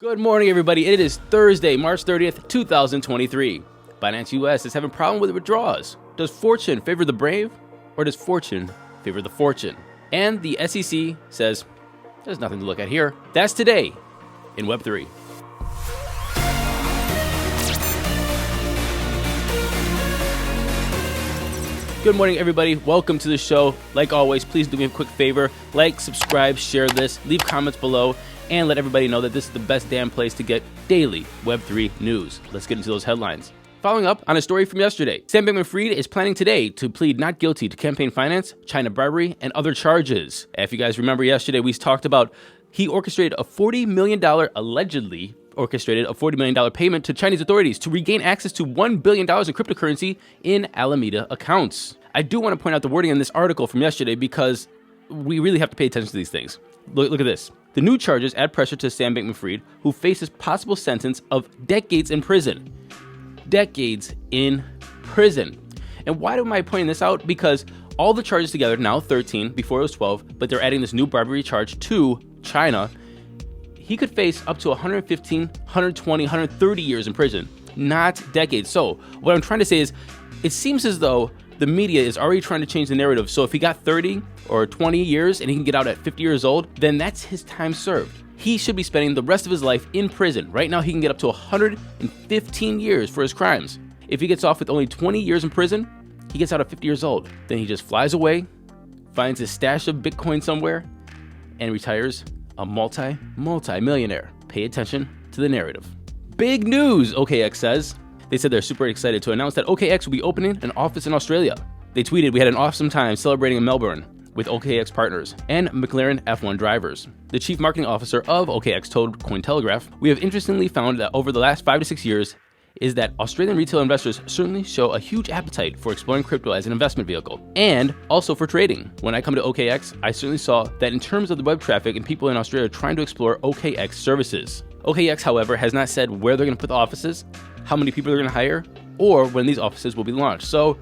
Good morning, everybody. It is Thursday, March 30th, 2023. Binance US is having a problem with withdrawals. Does fortune favor the brave, or does fortune favor the fortune? And the SEC says, there's nothing to look at here. That's today in Web3. Good morning, everybody. Welcome to the show. Like always, please do me a quick favor. Like, subscribe, share this, leave comments below, and let everybody know that this is the best damn place to get daily Web3 news. Let's get into those headlines. Following up on a story from yesterday, Sam Bankman-Fried is planning today to plead not guilty to campaign finance, China bribery, and other charges. If you guys remember yesterday, we talked about he orchestrated a $40 million, allegedly orchestrated a $40 million payment to Chinese authorities to regain access to $1 billion in cryptocurrency in Alameda accounts. I do want to point out the wording in this article from yesterday because we really have to pay attention to these things. Look at this. The new charges add pressure to Sam Bankman-Fried, who faces possible sentence of decades in prison. Decades in prison. And why am I pointing this out? Because all the charges together, now 13, before it was 12, but they're adding this new bribery charge to China. He could face up to 115, 120, 130 years in prison, not decades. So what I'm trying to say is, it seems as though the media is already trying to change the narrative. So if he got 30 or 20 years and he can get out at 50 years old, then that's his time served. He should be spending the rest of his life in prison. Right now, he can get up to 115 years for his crimes. If he gets off with only 20 years in prison, he gets out at 50 years old. Then he just flies away, finds his stash of Bitcoin somewhere, and retires a multi-millionaire. Pay attention to the narrative. Big news, OKX says. They said they're super excited to announce that OKX will be opening an office in Australia. They tweeted, "We had an awesome time celebrating in Melbourne with OKX partners and McLaren F1 drivers." The chief marketing officer of OKX told Cointelegraph, "We have interestingly found that over the last 5 to 6 years is that Australian retail investors certainly show a huge appetite for exploring crypto as an investment vehicle and also for trading. When I come to OKX, I certainly saw that in terms of the web traffic and people in Australia trying to explore OKX services." OKX, however, has not said where they're going to put the offices, how many people they're going to hire, or when these offices will be launched. So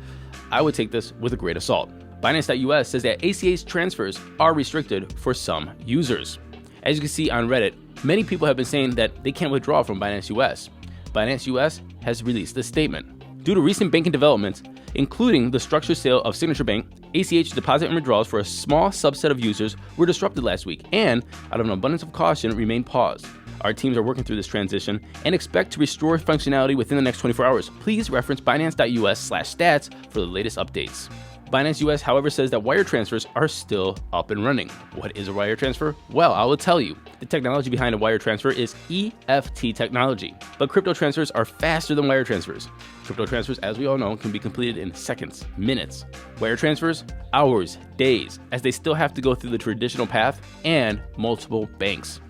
I would take this with a grain of salt. Binance US says that ACH transfers are restricted for some users. As you can see on Reddit, many people have been saying that they can't withdraw from Binance US. Binance US has released this statement. Due to recent banking developments, including the structured sale of Signature Bank, ACH deposit and withdrawals for a small subset of users were disrupted last week and, out of an abundance of caution, remain paused. Our teams are working through this transition and expect to restore functionality within the next 24 hours. Please reference binance.us/stats for the latest updates. Binance US, however, says that wire transfers are still up and running. What is a wire transfer? Well, I will tell you. The technology behind a wire transfer is EFT technology, but crypto transfers are faster than wire transfers. Crypto transfers, as we all know, can be completed in seconds, minutes. Wire transfers, hours, days, as they still have to go through the traditional path and multiple banks.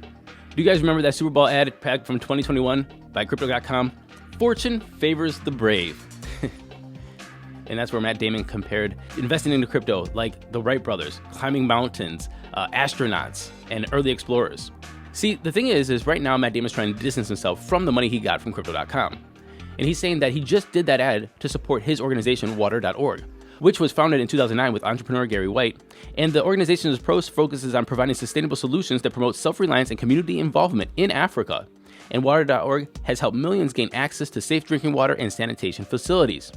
Do you guys remember that Super Bowl ad pack from 2021 by Crypto.com? Fortune favors the brave. And that's where Matt Damon compared investing into crypto like the Wright brothers, climbing mountains, astronauts, and early explorers. See, the thing is right now Matt Damon's trying to distance himself from the money he got from Crypto.com. And he's saying that he just did that ad to support his organization, water.org, which was founded in 2009 with entrepreneur Gary White. And the organization's approach focuses on providing sustainable solutions that promote self-reliance and community involvement in Africa. And water.org has helped millions gain access to safe drinking water and sanitation facilities.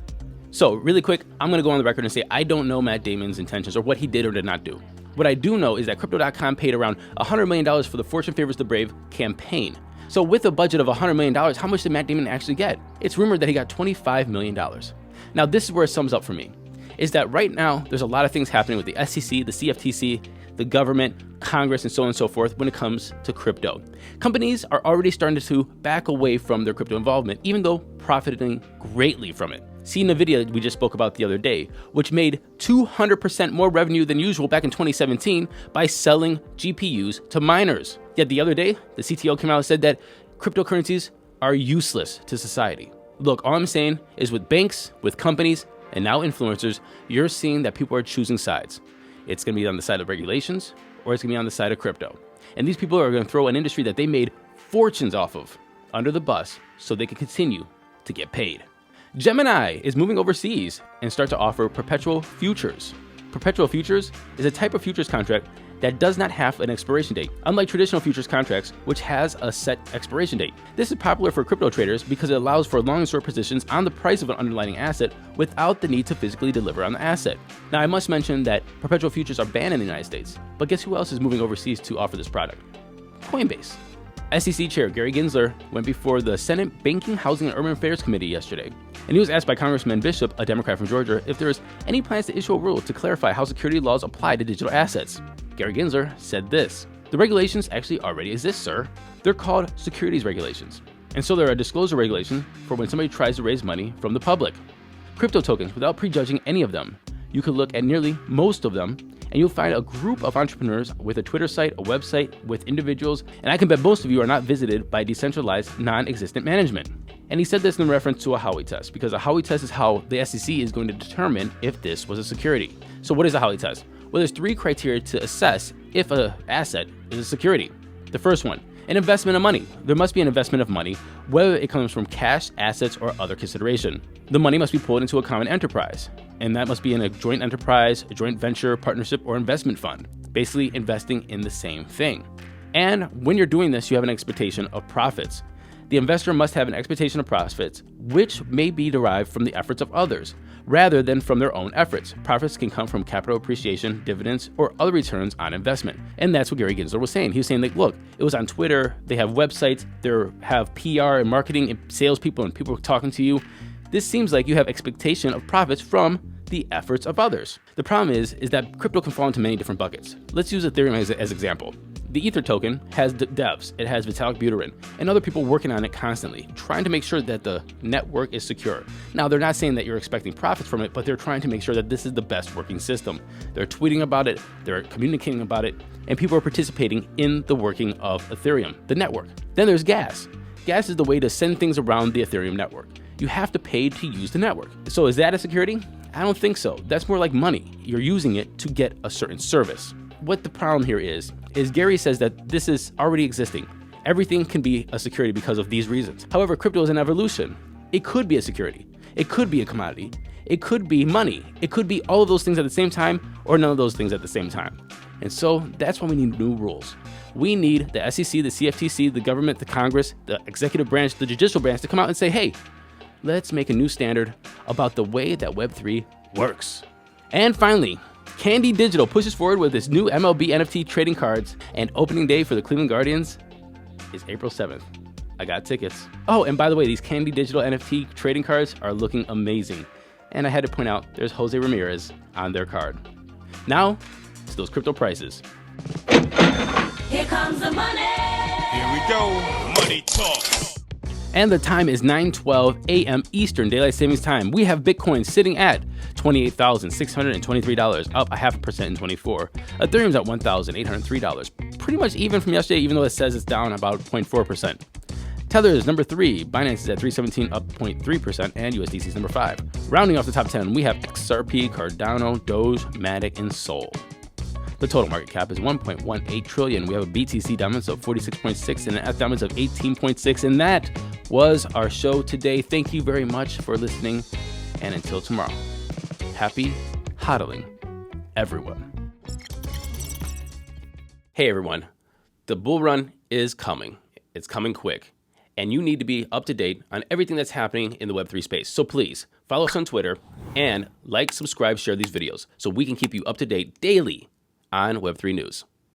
So really quick, I'm going to go on the record and say I don't know Matt Damon's intentions or what he did or did not do. What I do know is that Crypto.com paid around $100 million for the Fortune Favors the Brave campaign. So with a budget of $100 million, how much did Matt Damon actually get? It's rumored that he got $25 million. Now this is where it sums up for me, is that right now there's a lot of things happening with the SEC, the CFTC, the government, Congress, and so on and so forth when it comes to crypto. Companies are already starting to back away from their crypto involvement, even though profiting greatly from it. See NVIDIA, we just spoke about the other day, which made 200% more revenue than usual back in 2017 by selling GPUs to miners. Yet the other day, the CTO came out and said that cryptocurrencies are useless to society. Look, all I'm saying is with banks, with companies, and now influencers, you're seeing that people are choosing sides. It's going to be on the side of regulations, or it's going to be on the side of crypto. And these people are going to throw an industry that they made fortunes off of under the bus so they can continue to get paid. Gemini is moving overseas and start to offer perpetual futures. Perpetual futures is a type of futures contract that does not have an expiration date, unlike traditional futures contracts, which has a set expiration date. This is popular for crypto traders because it allows for long and short positions on the price of an underlying asset without the need to physically deliver on the asset. Now, I must mention that perpetual futures are banned in the United States, but guess who else is moving overseas to offer this product? Coinbase. SEC Chair Gary Gensler went before the Senate Banking, Housing, and Urban Affairs Committee yesterday, and he was asked by Congressman Bishop, a Democrat from Georgia, if there is any plans to issue a rule to clarify how security laws apply to digital assets. Gary Gensler said this: "The regulations actually already exist, sir. They're called securities regulations. And so they're a disclosure regulation for when somebody tries to raise money from the public. Crypto tokens, without prejudging any of them, you could look at nearly most of them, and you'll find a group of entrepreneurs with a Twitter site, a website, with individuals, and I can bet most of you are not visited by decentralized, non-existent management." And he said this in reference to a Howey test, because a Howey test is how the SEC is going to determine if this was a security. So what is a Howey test? Well, there's 3 criteria to assess if an asset is a security. The first one, an investment of money. There must be an investment of money, whether it comes from cash, assets, or other consideration. The money must be pulled into a common enterprise, and that must be in a joint enterprise, a joint venture, partnership, or investment fund, basically investing in the same thing. And when you're doing this, you have an expectation of profits. The investor must have an expectation of profits, which may be derived from the efforts of others, rather than from their own efforts. Profits can come from capital appreciation, dividends, or other returns on investment. And that's what Gary Gensler was saying. He was saying, like, look, it was on Twitter, they have websites, they have PR and marketing and salespeople and people talking to you. This seems like you have expectation of profits from the efforts of others. The problem is that crypto can fall into many different buckets. Let's use Ethereum as example. The Ether token has devs, it has Vitalik Buterin, and other people working on it constantly, trying to make sure that the network is secure. Now, they're not saying that you're expecting profits from it, but they're trying to make sure that this is the best working system. They're tweeting about it, they're communicating about it, and people are participating in the working of Ethereum, the network. Then there's gas. Gas is the way to send things around the Ethereum network. You have to pay to use the network. So is that a security? I don't think so. That's more like money. You're using it to get a certain service. What the problem here is Gary says that this is already existing. Everything can be a security because of these reasons. However, crypto is an evolution. It could be a security. It could be a commodity. It could be money. It could be all of those things at the same time or none of those things at the same time. And so that's why we need new rules. We need the SEC, the CFTC, the government, the Congress, the executive branch, the judicial branch to come out and say, hey, let's make a new standard about the way that Web3 works. And finally, Candy Digital pushes forward with its new MLB NFT trading cards, and opening day for the Cleveland Guardians is April 7th. I got tickets. Oh, and by the way, these Candy Digital NFT trading cards are looking amazing. And I had to point out, there's Jose Ramirez on their card. Now, to those crypto prices. Here comes the money. Here we go. Money talk. And the time is 9:12 a.m. Eastern Daylight Savings Time. We have Bitcoin sitting at $28,623, up 0.5% in 24. Ethereum's at $1,803, pretty much even from yesterday, even though it says it's down about 0.4%. Tether is number 3, Binance is at 317, up 0.3%, and USDC is number 5. Rounding off the top 10, we have XRP, Cardano, Doge, Matic, and Sol. The total market cap is 1.18 trillion. We have a BTC dominance of 46.6 and an F dominance of 18.6. And that was our show today. Thank you very much for listening. And until tomorrow, happy hodling, everyone. Hey, everyone. The bull run is coming. It's coming quick. And you need to be up to date on everything that's happening in the Web3 space. So please follow us on Twitter and like, subscribe, share these videos so we can keep you up to date daily on Web3 News.